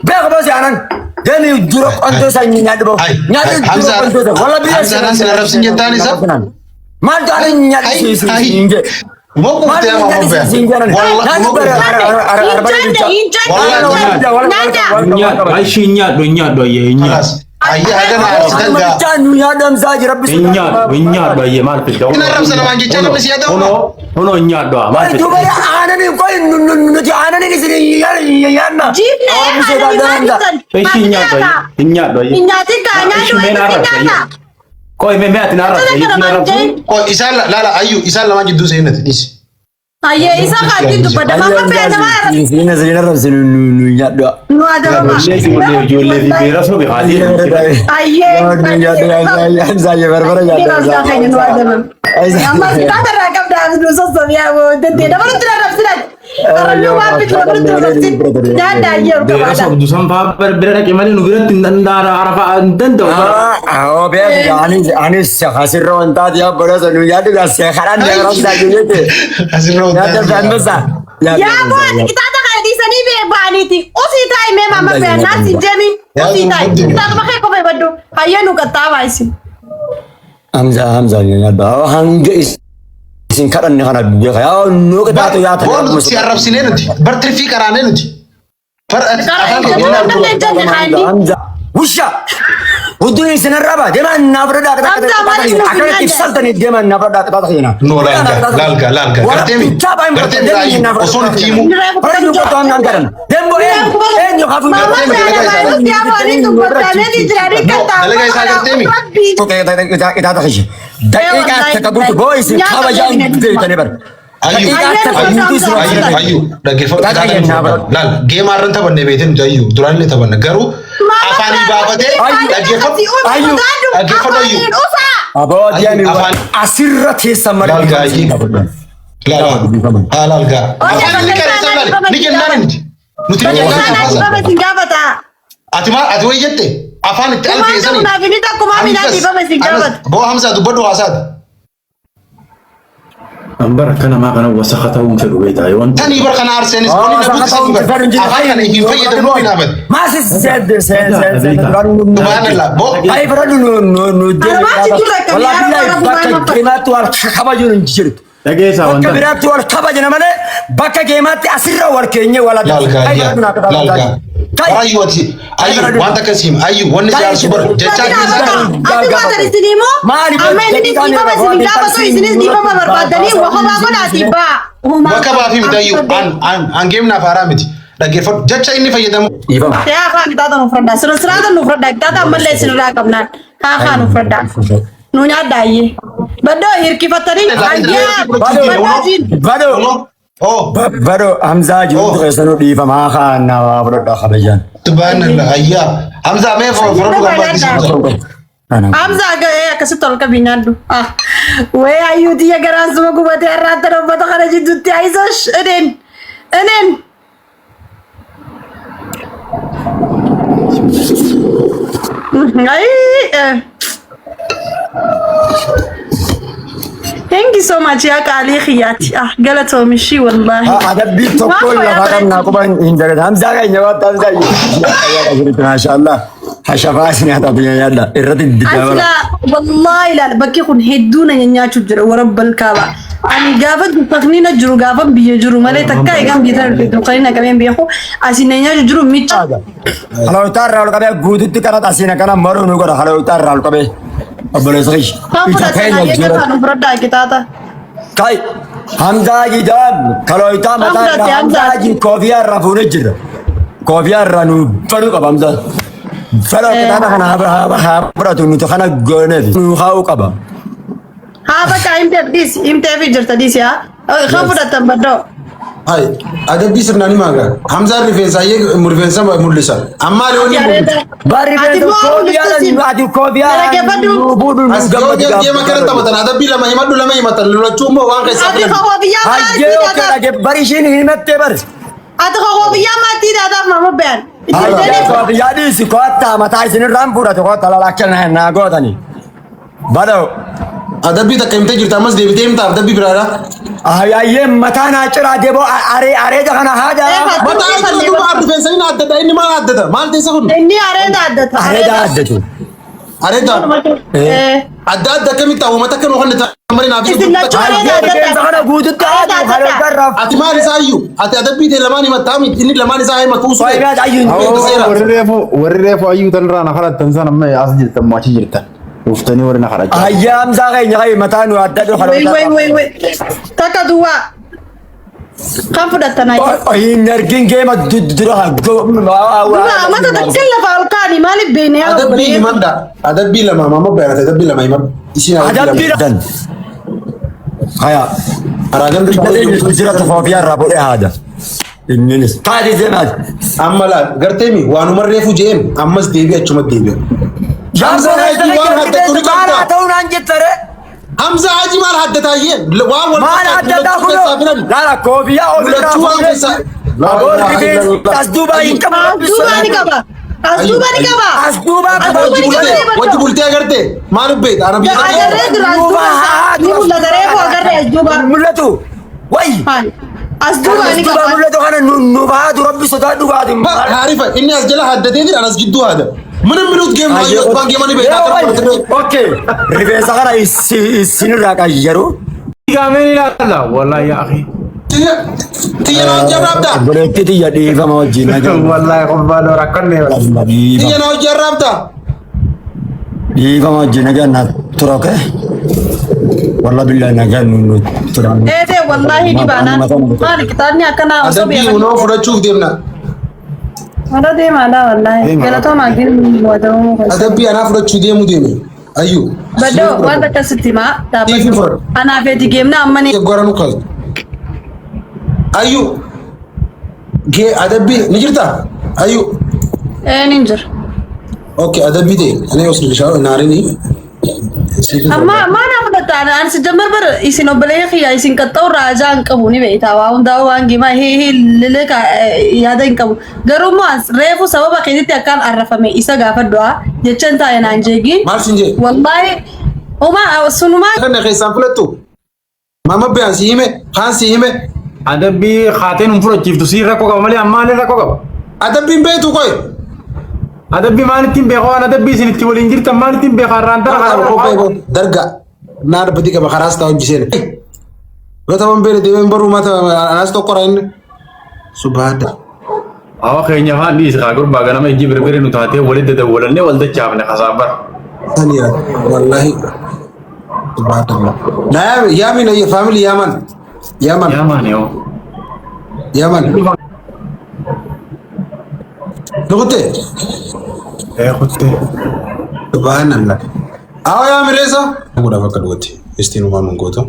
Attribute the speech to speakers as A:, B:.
A: بياخ بس يعني دني يدرك أنت سايني نادبو نادي يدرك أنت ولا بيا
B: أنا سنعرف سنجة تاني سب
A: ما تعرف نادي سنجة
B: مو قلت يا ماما
C: والله أي شيء نياد
B: خلاص أيه هذا أنا
A: كان يا دم زاج ربي
C: نياد بيه ما في
B: أنا رب سلام عنك كان بس يا دم
C: هو نياد بيه ما في
A: أنا نقول نجي أنا نجي يا أنا
C: أي شيء نياد بيه كوي مئة نارا
B: كوي إسال لا أيو إسال لما جدو سينة إيش
D: Ayah isa kaki tu pada mama pernah marah.
A: Sini sini rasa sini nunya doa.
D: Nu ada mama.
C: Jual di beras lo berhasil.
D: Ayah.
A: Nunya doa saya berbara jadi.
D: Beras dah kayaknya nu ada mama. Mama kita terakam dah nu sosok ya bu. Tidak baru terangkan sudah. Karena nu apa itu baru terangkan. Jangan ayah
C: beras
D: kepada.
C: tu sampai beras kemana nu beras tindar arafah tentu.
A: Oh biar ani sekhasir rawan tadi ya beras nunya doa sekharan jangan saja gitu.
B: hasil roda
D: Ya buat kita ada kayak di sini be baniti. Usi tai me mama be nasi jemi. Usi tai. Kita pakai kopi badu. Ayah nu kata waisi.
A: Hamza nunya doa hangga singkaran ni kana dia kayak nu kata tu ya.
B: بون سيارة سنين نتي برترفي كرانة نتي
A: Hamza وشا ودوني سنة الرابعة دائما نافرد أكيد تفصل تاني دائما نافرد أكيد
B: نو لالكا كرتمي لاي أصول تيمو
A: رجل كتوم نانكرن دمبو إيه يخافون
D: Mama saya tiap hari tu bertanya di jari kata.
B: Dalaga isa kami.
A: Oke kita tahu sih. Dakika takabut boys kawa jam deh tadi ber.
B: ayu dage fa lal game arran taban ne beten ayu duran le taban garu afani babate dage fa ayu dage fa ayu
A: Abo dia ni asirrat samar.
B: lal ga ayi lal ga ni ken nan ni nuti ni
D: Baba singgaba ta.
B: ati way jette afani alfi
D: Kuma
B: sani
D: na finita kuma mina di baba singgaba.
B: bo hamza du bodo asad
C: أمبارح كان ما كان وسخته ومثل بيت أيوان.
B: تاني بركان أرسنال سكوني نبض سكبر. أخانا نهين فيا دمو بين أبد.
A: ما سد
B: سبحان الله. بو.
A: أي فرد نو والله بالله بكا كلمات والخباجون جرت.
C: لقيت سوون.
A: بكا برات والخباجون ماله بكا كلمات أسرة وركيني ولا.
B: لا أيوة أيوة وانت كسيم أيوة ونجار سوبر جتاك
D: Ati kau dari sini mo? Amen ini di baba singgaba tu isini di baba berbadani. Wah baba nak tiba.
B: Maka bafi minta ayu an game na fara miti. Lagi fot jatcha ini fayda mu.
D: Ya kan kita tu nufrada. Serah tu nufrada. Kita tu malah serah kamna. Kan nufrada. Nunya dai. Bado hirki fatari.
A: Bado.
B: Oh,
A: baru Hamza juga kesana di Famakan, nawa berdoa kabajan.
B: Subhanallah, ayah. Hamza me for gambar di situ.
D: Hamza agak kasih tol kabinadu. We ayu dia garan semua gua buat rata dan buat kerja jitu tiada isos. Enen. Thank you so much ya kali khiyati. Galato mishi wallahi.
A: Ada bit tokol lah kadang nak kuban injak Hamza kan jawab Hamza. Masyaallah. Hashafas ni ada punya yalla. Irratin dijawab.
D: Wallahi la baki kun heduna nyanya chujra warabbal kaaba. Ani gafat taqnina juru gafat biya juru male takka igam bitar bitu qalina kamen biyahu asinanya juru mit.
A: Kalau utar kalau kabe gudut karat asina kana maru nugo kalau utar kalau kabe boleh sih.
D: Kita kayaknya juru berada kita ta.
A: Kai Hamza jidam kalau itu mata Hamza jid kofiar rafune jid. Kofiar ranu baru kab Hamza. Kalau kita nak apa tu nuto kana gone nu kau kab.
D: Apa time imte fijr tadis ya. Khafu datang bado.
B: Hai, ada bisa nani maga. Hamza rifensa ye murfensa mulisa. Amma leoni
A: bari beto kofiar adu kofiar. Budu
B: dia makan tamatan. Ada bila mai madu lamai matan. Lalu cuma wang kesat.
D: Adi khawafiya mati.
A: Aje lagi bari sini himat tebar.
D: Adi khawafiya mati ada mama ben.
A: Khawafiya di sekolah mata sini rampur atau kota lalakal na gota ni. Bado
B: Adabbii takka himtee jirta ammas deebitee himta adabbii biraadha.
A: Ayyee mataan acira deebo areeda kana haada.
B: Mataa acira duuba adda feensanii addata inni maal addata maal teessa kun?
D: Inni areeda addata.
A: Areeda addatu.
B: Areeda. Adda adda kamitti uummata kan waan tamari naaf
D: Isin lachuu areeda addata.
A: Kana guututti haada kana garraaf.
B: ati maal isaa iyyuu ati adabbii tee lamaan himattaa inni lamaan isaa himatu usuu.
C: warri reefu ayyuu tanirraa na kadhattan san amma as jirtan mo'achi jirtan. Uftanii warri na kadhachaa.
A: Ayyaam keenya kai mataan addatu
D: Wait. Taka duwa. Kan fudhatan ayi.
A: Hin argin geema dura
D: Mata takkan lafa olkaani maaliif beeknee haa
B: Adabbii himadha. Adabbii lama mama bayanate adabbii lama himadha. Isin
A: adabbii dan. Haya.
B: Araagan
A: Jira tofoofiyaa irraa bodhee haada. Innis taati seenaati.
B: amma laal garteemi waanuma reefu je'een ammas deebi'e achuma deebi'e. Hamza Haji waan haddatu ni qabda.
A: Ta'uun an jettare.
B: Hamza Haji maal haddataayee waan wal
A: Maal addataa kun laala koofiyaa ofirraa fuudhee. Aboon rifeensi as duubaa hin qabu.
D: As duuba ni qaba.
B: wajji bultee agartee maal beet ana biyya
D: Agarree dura as duuba ni mul'ata reefu agarree as duuba.
A: Mul'atu. Wayi.
D: As duuba ni qaba.
A: Mul'atu kana nu baatu rabbi sodaa dhugaatiin.
B: Haarifa inni as jala haddatee jira anas gidduu haada. Mana minuut geemu waan geemanii beekaa
A: Okay. Rifeensa kana isinirraa qayyaru.
C: Gaameen ilaalla wallahi yaa akhi.
B: Tiyyanaa hojii arraabdaa.
A: Goleetti tiyya dhiifama wajjin nagaa.
C: Wallahi qofaan rakkanne.
B: Tiyyanaa hojii arraabdaa.
A: Dhiifama wajjin nagaa na turoke. Wallah billahi nagaa nu turan.
D: Wallahi ni baanaan. Maali kitaabni akkana osoo
B: Adabbii unoo fudhachuuf deemna.
D: Ada deemaa dha wallahi. Galatooma agin wadamu.
B: Adabbii anaa fudhachuu deemu deeme. Ayyuu.
D: Badoo waan akkasitti maa
B: Tiifi fura.
D: anaaf eti geemna ammani.
B: Goranu kaas. Ayyuu. Gee adabbii ni jirtaa? Ayyuu.
D: Nin jira.
B: Okay adabbii ta'e ani osoo bishaan naarini.
D: Amma mana fudhataan an sejamar bar isin obbolee kiyya isin qaxxaa'u raajaa hin qabu ni beektaa waa hundaa waan gimaa lele yaada hin qabu garuu immoo reefu sababa keetitti akkaan arrafame isa gaafa du'aa jechaan taa'e naan jeegi.
B: Maal siin jee?
D: Wallahi uma sunumaa.
B: Kan keessaan filattu. Mama biyaan si hime kaan si hime.
C: Adabbii haateen hin fudhachiiftu si rakkoo qaba malee ammaan rakkoo qaba.
B: Adabbiin beetu koy.
C: Adabbii maalittiin beekaa adabbii isin itti waliin jirtan maalittiin beekaa irraan dara kana
B: darga naa dhabbati qaba karaas ta'u hojjiseen. Gata waan beela deemeen baruu mata anaas tokko raan subhaadha.
C: Awa keenya faan dhiis kaa gurbaa ganama ijji birbiri nu taatee walitti dadawwalannee wal dachaafne kasaabar.
B: Taniya wallahi subhaadha. Naa yaamin ayya faamili yaaman.
C: Yaaman yoo.
B: Yaaman. Nukutte.
C: Kutte.
B: Subhanallah. Awa yaamiresa. Mudah fakkat wati. Istinuman menggoto.